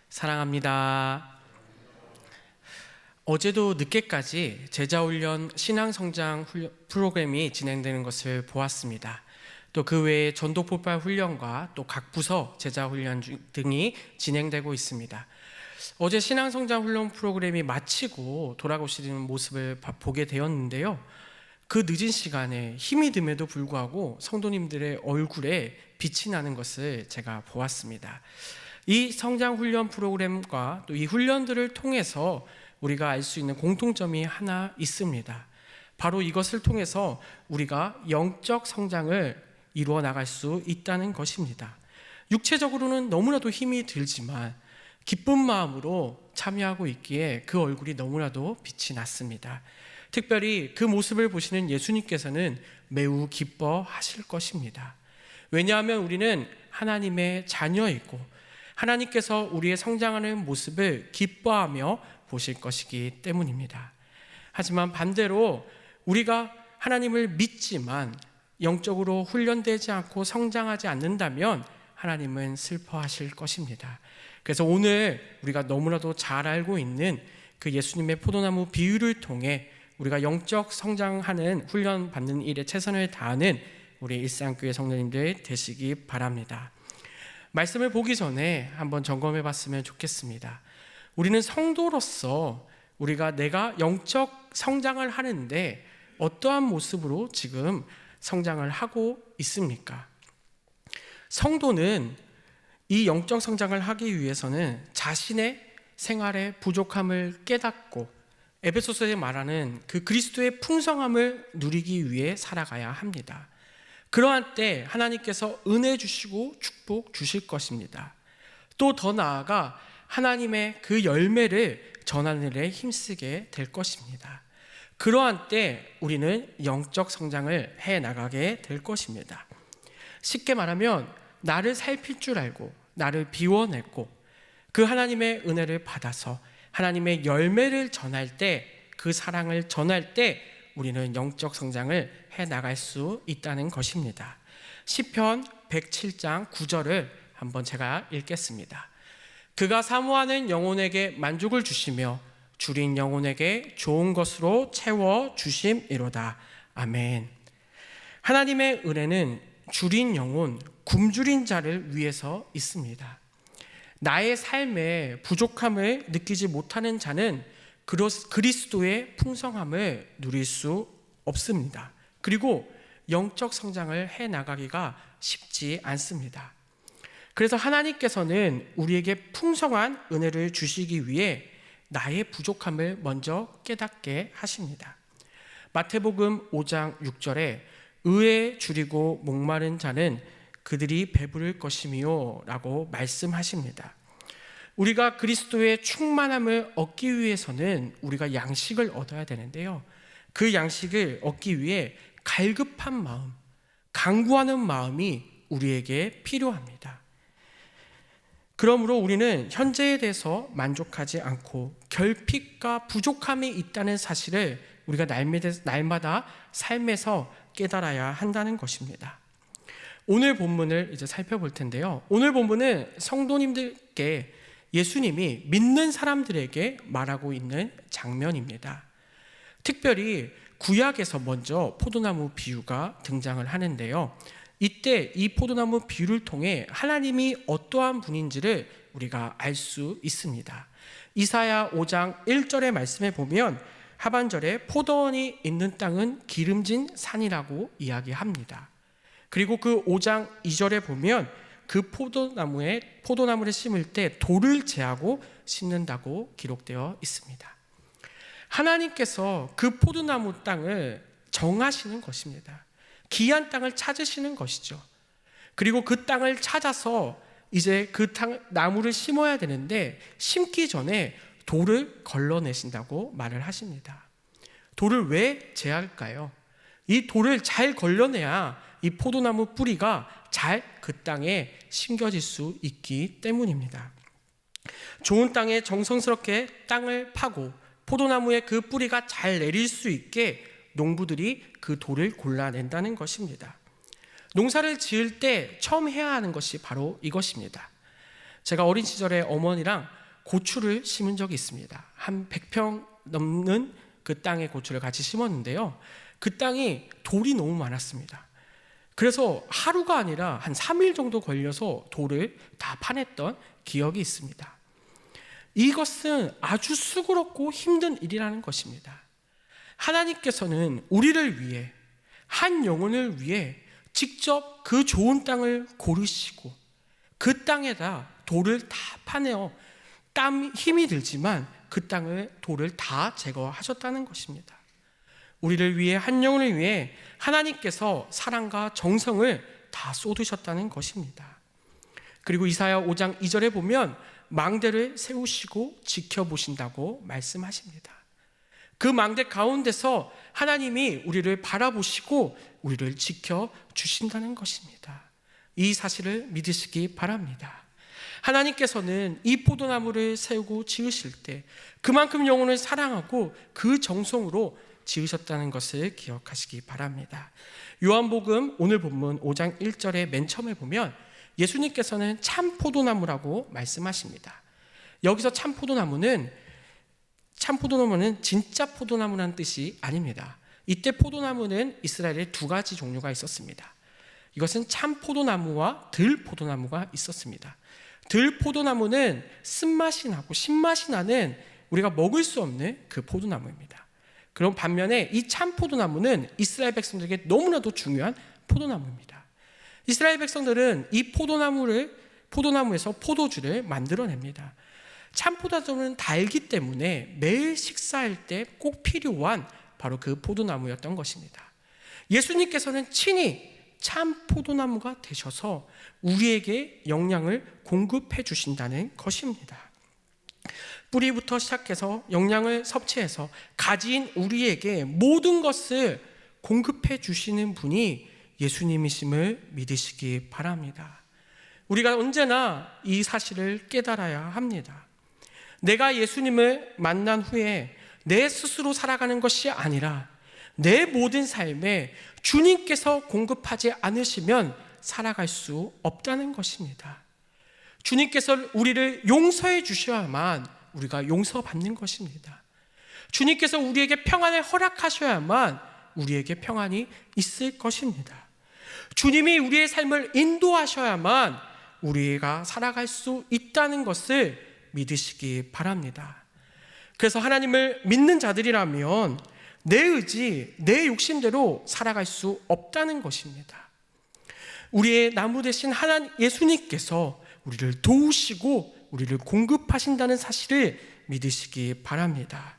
사랑합니다. 어제도 늦게까지 제자훈련 신앙성장 프로그램이 진행되는 것을 보았습니다. 또 그 외에 전도폭발 훈련과 또 각 부서 제자훈련 등이 진행되고 있습니다. 어제 신앙성장 훈련 프로그램이 마치고 돌아오시는 모습을 보게 되었는데요. 그 늦은 시간에 힘이 듦에도 불구하고 성도님들의 얼굴에 빛이 나는 것을 제가 보았습니다. 이 성장훈련 프로그램과 또 이 훈련들을 통해서 우리가 알 수 있는 공통점이 하나 있습니다. 바로 이것을 통해서 우리가 영적 성장을 이루어 나갈 수 있다는 것입니다. 육체적으로는 너무나도 힘이 들지만 기쁜 마음으로 참여하고 있기에 그 얼굴이 너무나도 빛이 났습니다. 특별히 그 모습을 보시는 예수님께서는 매우 기뻐하실 것입니다. 왜냐하면 우리는 하나님의 자녀이고 하나님께서 우리의 성장하는 모습을 기뻐하며 보실 것이기 때문입니다. 하지만 반대로 우리가 하나님을 믿지만 영적으로 훈련되지 않고 성장하지 않는다면 하나님은 슬퍼하실 것입니다. 그래서 오늘 우리가 너무나도 잘 알고 있는 그 예수님의 포도나무 비유를 통해 우리가 영적 성장하는 훈련 받는 일에 최선을 다하는 우리 일상교회 성도님들 되시기 바랍니다. 말씀을 보기 전에 한번 점검해 봤으면 좋겠습니다. 우리는 성도로서 내가 영적 성장을 하는데 어떠한 모습으로 지금 성장을 하고 있습니까? 성도는 이 영적 성장을 하기 위해서는 자신의 생활의 부족함을 깨닫고 에베소서에 말하는 그 그리스도의 풍성함을 누리기 위해 살아가야 합니다. 그러한 때 하나님께서 은혜 주시고 축복 주실 것입니다. 또 더 나아가 하나님의 그 열매를 전하는 일에 힘쓰게 될 것입니다. 그러한 때 우리는 영적 성장을 해 나가게 될 것입니다. 쉽게 말하면 나를 살필 줄 알고 나를 비워냈고 그 하나님의 은혜를 받아서 하나님의 열매를 전할 때, 그 사랑을 전할 때 우리는 영적 성장을 해 나갈 수 있다는 것입니다. 시편 107장 9절을 한번 제가 읽겠습니다. 그가 사모하는 영혼에게 만족을 주시며 줄인 영혼에게 좋은 것으로 채워 주심이로다. 아멘. 하나님의 은혜는 줄인 영혼, 굶주린 자를 위해서 있습니다. 나의 삶에 부족함을 느끼지 못하는 자는 그리스도의 풍성함을 누릴 수 없습니다. 그리고 영적 성장을 해 나가기가 쉽지 않습니다. 그래서 하나님께서는 우리에게 풍성한 은혜를 주시기 위해 나의 부족함을 먼저 깨닫게 하십니다. 마태복음 5장 6절에 의에 줄이고 목마른 자는 그들이 배부를 것이며 라고 말씀하십니다. 우리가 그리스도의 충만함을 얻기 위해서는 우리가 양식을 얻어야 되는데요. 그 양식을 얻기 위해 갈급한 마음, 간구하는 마음이 우리에게 필요합니다. 그러므로 우리는 현재에 대해서 만족하지 않고 결핍과 부족함이 있다는 사실을 우리가 날마다 삶에서 깨달아야 한다는 것입니다. 오늘 본문을 이제 살펴볼 텐데요. 오늘 본문은 성도님들께 예수님이 믿는 사람들에게 말하고 있는 장면입니다. 특별히 구약에서 먼저 포도나무 비유가 등장을 하는데요. 이때 이 포도나무 비유를 통해 하나님이 어떠한 분인지를 우리가 알 수 있습니다. 이사야 5장 1절의 말씀에 보면 하반절에 포도원이 있는 땅은 기름진 산이라고 이야기합니다. 그리고 그 5장 2절에 보면 그 포도나무를 심을 때 돌을 제하고 심는다고 기록되어 있습니다. 하나님께서 그 포도나무 땅을 정하시는 것입니다. 귀한 땅을 찾으시는 것이죠. 그리고 그 땅을 찾아서 이제 그 나무를 심어야 되는데 심기 전에 돌을 걸러내신다고 말을 하십니다. 돌을 왜 제할까요? 이 돌을 잘 걸러내야 이 포도나무 뿌리가 잘 그 땅에 심겨질 수 있기 때문입니다. 좋은 땅에 정성스럽게 땅을 파고 포도나무의 그 뿌리가 잘 내릴 수 있게 농부들이 그 돌을 골라낸다는 것입니다. 농사를 지을 때 처음 해야 하는 것이 바로 이것입니다. 제가 어린 시절에 어머니랑 고추를 심은 적이 있습니다. 한 100평 넘는 그 땅에 고추를 같이 심었는데요. 그 땅이 돌이 너무 많았습니다. 그래서 하루가 아니라 한 3일 정도 걸려서 돌을 다 파냈던 기억이 있습니다. 이것은 아주 수고롭고 힘든 일이라는 것입니다. 하나님께서는 우리를 위해, 한 영혼을 위해 직접 그 좋은 땅을 고르시고 그 땅에다 돌을 다 파내어 힘이 들지만 그 땅을 돌을 다 제거하셨다는 것입니다. 우리를 위해, 한 영혼을 위해 하나님께서 사랑과 정성을 다 쏟으셨다는 것입니다. 그리고 이사야 5장 2절에 보면 망대를 세우시고 지켜보신다고 말씀하십니다. 그 망대 가운데서 하나님이 우리를 바라보시고 우리를 지켜주신다는 것입니다. 이 사실을 믿으시기 바랍니다. 하나님께서는 이 포도나무를 세우고 지으실 때 그만큼 영혼을 사랑하고 그 정성으로 지으셨다는 것을 기억하시기 바랍니다. 요한복음 오늘 본문 5장 1절에 맨 처음에 보면 예수님께서는 참 포도나무라고 말씀하십니다. 여기서 참 포도나무는 진짜 포도나무라는 뜻이 아닙니다. 이때 포도나무는 이스라엘에 두 가지 종류가 있었습니다. 이것은 참 포도나무와 들 포도나무가 있었습니다. 들 포도나무는 쓴맛이 나고 신맛이 나는 우리가 먹을 수 없는 그 포도나무입니다. 그럼 반면에 이 참 포도나무는 이스라엘 백성들에게 너무나도 중요한 포도나무입니다. 이스라엘 백성들은 이 포도나무에서 포도주를 만들어냅니다. 참 포도나무는 달기 때문에 매일 식사할 때 꼭 필요한 바로 그 포도나무였던 것입니다. 예수님께서는 친히 참 포도나무가 되셔서 우리에게 영양을 공급해 주신다는 것입니다. 뿌리부터 시작해서 영양을 섭취해서 가진 우리에게 모든 것을 공급해 주시는 분이 예수님이심을 믿으시기 바랍니다. 우리가 언제나 이 사실을 깨달아야 합니다. 내가 예수님을 만난 후에 내 스스로 살아가는 것이 아니라 내 모든 삶에 주님께서 공급하지 않으시면 살아갈 수 없다는 것입니다. 주님께서 우리를 용서해 주셔야만 우리가 용서받는 것입니다. 주님께서 우리에게 평안을 허락하셔야만 우리에게 평안이 있을 것입니다. 주님이 우리의 삶을 인도하셔야만 우리가 살아갈 수 있다는 것을 믿으시기 바랍니다. 그래서 하나님을 믿는 자들이라면 내 의지, 내 욕심대로 살아갈 수 없다는 것입니다. 우리의 나무 되신 하나님 예수님께서 우리를 도우시고 우리를 공급하신다는 사실을 믿으시기 바랍니다.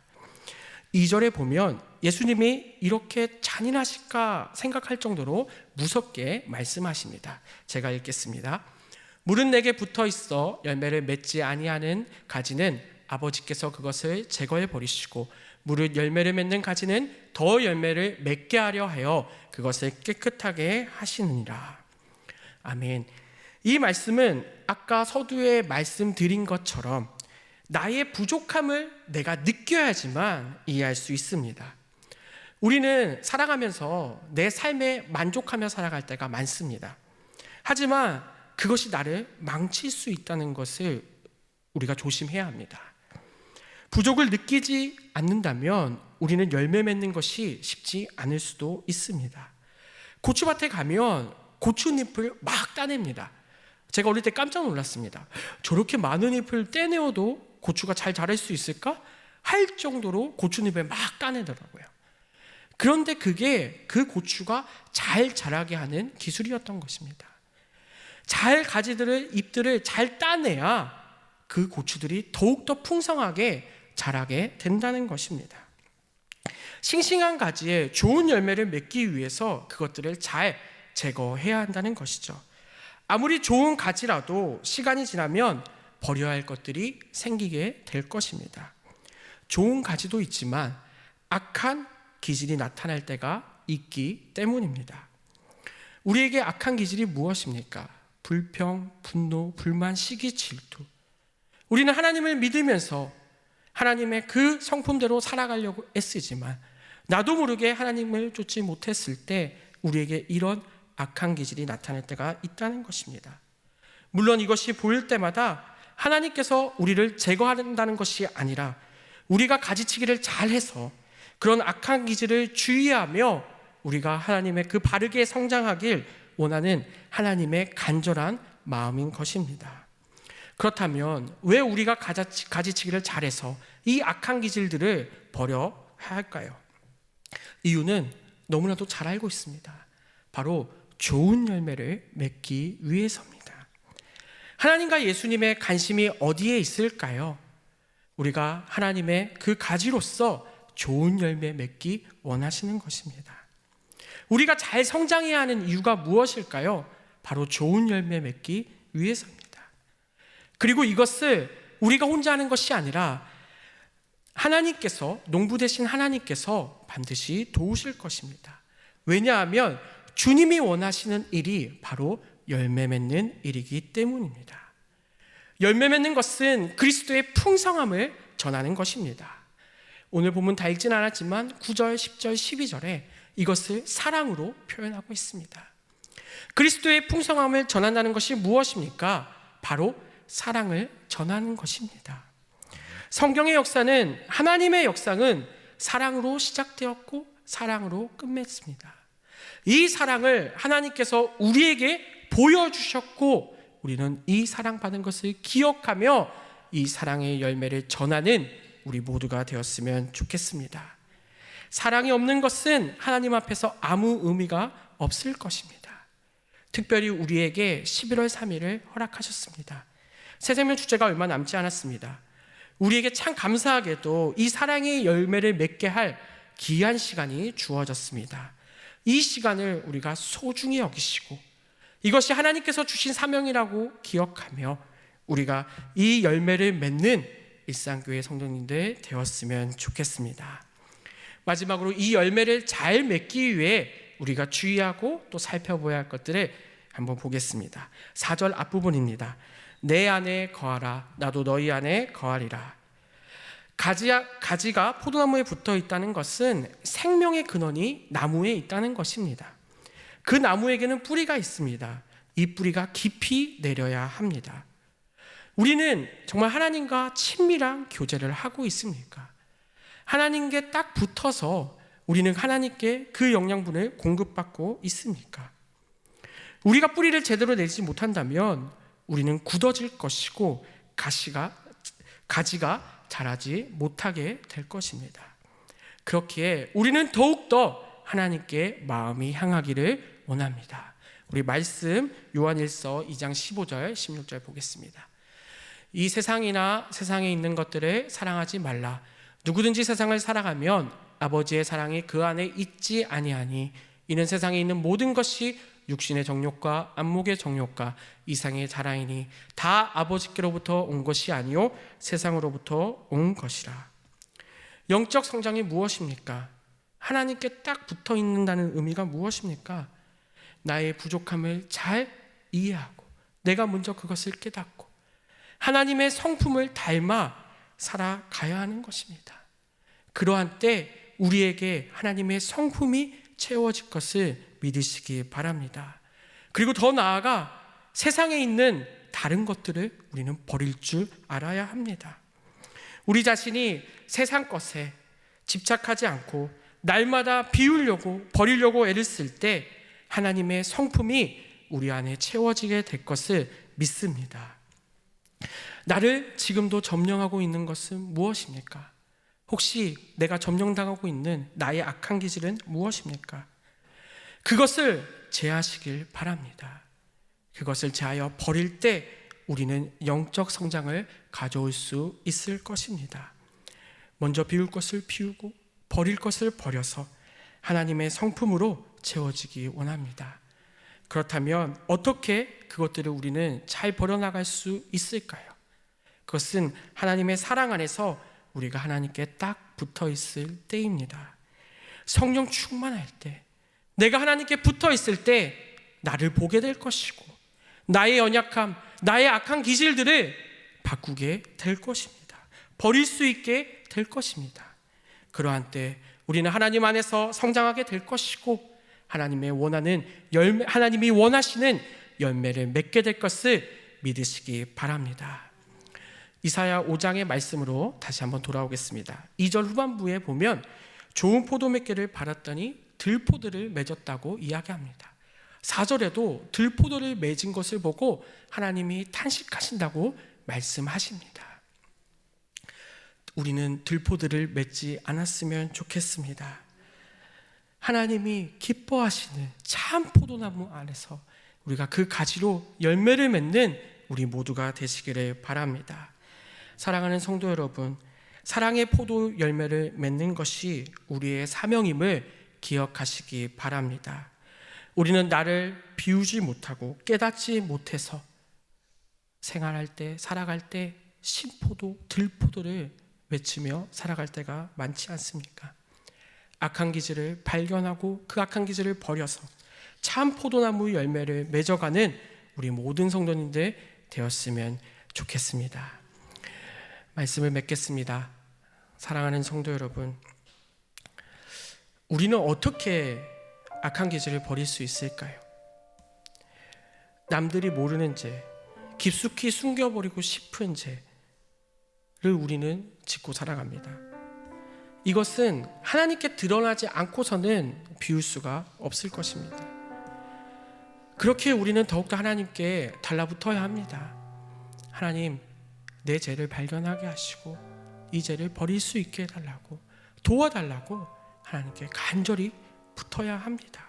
2절에 보면 예수님이 이렇게 잔인하실까 생각할 정도로 무섭게 말씀하십니다. 제가 읽겠습니다. 물은 내게 붙어 있어 열매를 맺지 아니하는 가지는 아버지께서 그것을 제거해 버리시고 물은 열매를 맺는 가지는 더 열매를 맺게 하려 하여 그것을 깨끗하게 하시느니라. 아멘. 이 말씀은 아까 서두에 말씀드린 것처럼 나의 부족함을 내가 느껴야지만 이해할 수 있습니다. 우리는 살아가면서 내 삶에 만족하며 살아갈 때가 많습니다. 하지만 그것이 나를 망칠 수 있다는 것을 우리가 조심해야 합니다. 부족을 느끼지 않는다면 우리는 열매 맺는 것이 쉽지 않을 수도 있습니다. 고추밭에 가면 고추잎을 막 따냅니다. 제가 어릴 때 깜짝 놀랐습니다. 저렇게 많은 잎을 떼내어도 고추가 잘 자랄 수 있을까? 할 정도로 고추잎을 막 따내더라고요. 그런데 그게 그 고추가 잘 자라게 하는 기술이었던 것입니다. 잘 잎들을 잘 따내야 그 고추들이 더욱더 풍성하게 자라게 된다는 것입니다. 싱싱한 가지에 좋은 열매를 맺기 위해서 그것들을 잘 제거해야 한다는 것이죠. 아무리 좋은 가지라도 시간이 지나면 버려야 할 것들이 생기게 될 것입니다. 좋은 가지도 있지만 악한 기질이 나타날 때가 있기 때문입니다. 우리에게 악한 기질이 무엇입니까? 불평, 분노, 불만, 시기, 질투. 우리는 하나님을 믿으면서 하나님의 그 성품대로 살아가려고 애쓰지만 나도 모르게 하나님을 쫓지 못했을 때 우리에게 이런 악한 기질이 나타날 때가 있다는 것입니다. 물론 이것이 보일 때마다 하나님께서 우리를 제거한다는 것이 아니라 우리가 가지치기를 잘해서 그런 악한 기질을 주의하며 우리가 하나님의 그 바르게 성장하길 원하는 하나님의 간절한 마음인 것입니다. 그렇다면 왜 우리가 가지치기를 잘해서 이 악한 기질들을 버려야 할까요? 이유는 너무나도 잘 알고 있습니다. 바로 좋은 열매를 맺기 위해서입니다. 하나님과 예수님의 관심이 어디에 있을까요? 우리가 하나님의 그 가지로서 좋은 열매 맺기 원하시는 것입니다. 우리가 잘 성장해야 하는 이유가 무엇일까요? 바로 좋은 열매 맺기 위해서입니다. 그리고 이것을 우리가 혼자 하는 것이 아니라 하나님께서, 농부 되신 하나님께서 반드시 도우실 것입니다. 왜냐하면 주님이 원하시는 일이 바로 열매 맺는 일이기 때문입니다. 열매 맺는 것은 그리스도의 풍성함을 전하는 것입니다. 오늘 본문 다 읽진 않았지만 9절, 10절, 12절에 이것을 사랑으로 표현하고 있습니다. 그리스도의 풍성함을 전한다는 것이 무엇입니까? 바로 사랑을 전하는 것입니다. 성경의 역사는, 하나님의 역사는 사랑으로 시작되었고 사랑으로 끝맺습니다. 이 사랑을 하나님께서 우리에게 보여주셨고 우리는 이 사랑받은 것을 기억하며 이 사랑의 열매를 전하는 우리 모두가 되었으면 좋겠습니다. 사랑이 없는 것은 하나님 앞에서 아무 의미가 없을 것입니다. 특별히 우리에게 11월 3일을 허락하셨습니다. 새생명 주제가 얼마 남지 않았습니다. 우리에게 참 감사하게도 이 사랑의 열매를 맺게 할 귀한 시간이 주어졌습니다. 이 시간을 우리가 소중히 여기시고 이것이 하나님께서 주신 사명이라고 기억하며 우리가 이 열매를 맺는 일상교회 성도님들 되었으면 좋겠습니다. 마지막으로 이 열매를 잘 맺기 위해 우리가 주의하고 또 살펴봐야 할 것들을 한번 보겠습니다. 4절 앞부분입니다. 내 안에 거하라, 나도 너희 안에 거하리라. 가지가 포도나무에 붙어 있다는 것은 생명의 근원이 나무에 있다는 것입니다. 그 나무에게는 뿌리가 있습니다. 이 뿌리가 깊이 내려야 합니다. 우리는 정말 하나님과 친밀한 교제를 하고 있습니까? 하나님께 딱 붙어서 우리는 하나님께 그 영양분을 공급받고 있습니까? 우리가 뿌리를 제대로 내지 못한다면 우리는 굳어질 것이고 가지가 자라지 못하게 될 것입니다. 그렇기에 우리는 더욱더 하나님께 마음이 향하기를 원합니다. 우리 말씀 요한일서 2장 15절 16절 보겠습니다. 이 세상에 있는 것들을 사랑하지 말라. 누구든지 세상을 사랑하면 아버지의 사랑이 그 안에 있지 아니하니 이는 세상에 있는 모든 것이 육신의 정욕과 안목의 정욕과 이상의 자랑이니 다 아버지께로부터 온 것이 아니요 세상으로부터 온 것이라. 영적 성장이 무엇입니까? 하나님께 딱 붙어 있는다는 의미가 무엇입니까? 나의 부족함을 잘 이해하고 내가 먼저 그것을 깨닫고 하나님의 성품을 닮아 살아가야 하는 것입니다. 그러한 때 우리에게 하나님의 성품이 채워질 것을 믿으시기 바랍니다. 그리고 더 나아가 세상에 있는 다른 것들을 우리는 버릴 줄 알아야 합니다. 우리 자신이 세상 것에 집착하지 않고 날마다 비우려고 버리려고 애를 쓸 때 하나님의 성품이 우리 안에 채워지게 될 것을 믿습니다. 나를 지금도 점령하고 있는 것은 무엇입니까? 혹시 내가 점령당하고 있는 나의 악한 기질은 무엇입니까? 그것을 제하시길 바랍니다. 그것을 제하여 버릴 때 우리는 영적 성장을 가져올 수 있을 것입니다. 먼저 비울 것을 비우고 버릴 것을 버려서 하나님의 성품으로 채워지기 원합니다. 그렇다면 어떻게 그것들을 우리는 잘 버려나갈 수 있을까요? 그것은 하나님의 사랑 안에서 우리가 하나님께 딱 붙어 있을 때입니다. 성령 충만할 때, 내가 하나님께 붙어 있을 때 나를 보게 될 것이고 나의 연약함, 나의 악한 기질들을 바꾸게 될 것입니다. 버릴 수 있게 될 것입니다. 그러한 때 우리는 하나님 안에서 성장하게 될 것이고 하나님이 원하시는 열매를 맺게 될 것을 믿으시기 바랍니다. 이사야 5장의 말씀으로 다시 한번 돌아오겠습니다. 2절 후반부에 보면 좋은 포도 몇 개를 팔았더니 들포도를 맺었다고 이야기합니다. 4절에도 들포도를 맺은 것을 보고 하나님이 탄식하신다고 말씀하십니다. 우리는 들포도를 맺지 않았으면 좋겠습니다. 하나님이 기뻐하시는 참 포도나무 안에서 우리가 그 가지로 열매를 맺는 우리 모두가 되시기를 바랍니다. 사랑하는 성도 여러분, 사랑의 포도 열매를 맺는 것이 우리의 사명임을 기억하시기 바랍니다. 우리는 나를 비우지 못하고 깨닫지 못해서 생활할 때, 살아갈 때 신포도, 들포도를 외치며 살아갈 때가 많지 않습니까? 악한 기질을 발견하고 그 악한 기질을 버려서 참 포도나무 열매를 맺어가는 우리 모든 성도님들 되었으면 좋겠습니다. 말씀을 맺겠습니다. 사랑하는 성도 여러분, 우리는 어떻게 악한 기질을 버릴 수 있을까요? 남들이 모르는 죄, 깊숙이 숨겨버리고 싶은 죄를 우리는 짓고 살아갑니다. 이것은 하나님께 드러나지 않고서는 비울 수가 없을 것입니다. 그렇게 우리는 더욱더 하나님께 달라붙어야 합니다. 하나님, 내 죄를 발견하게 하시고 이 죄를 버릴 수 있게 해달라고, 도와달라고 하나님께 간절히 붙어야 합니다.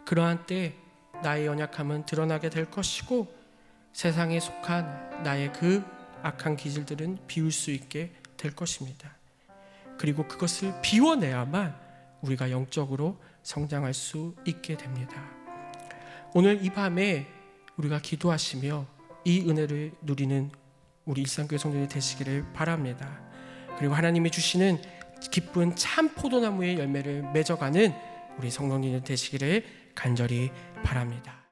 그러한 때 나의 연약함은 드러나게 될 것이고 세상에 속한 나의 그 악한 기질들은 비울 수 있게 될 것입니다. 그리고 그것을 비워내야만 우리가 영적으로 성장할 수 있게 됩니다. 오늘 이 밤에 우리가 기도하시며 이 은혜를 누리는 우리 일상교회 성도들이 되시기를 바랍니다. 그리고 하나님이 주시는 기쁜 참 포도나무의 열매를 맺어가는 우리 성도님들 되시기를 간절히 바랍니다.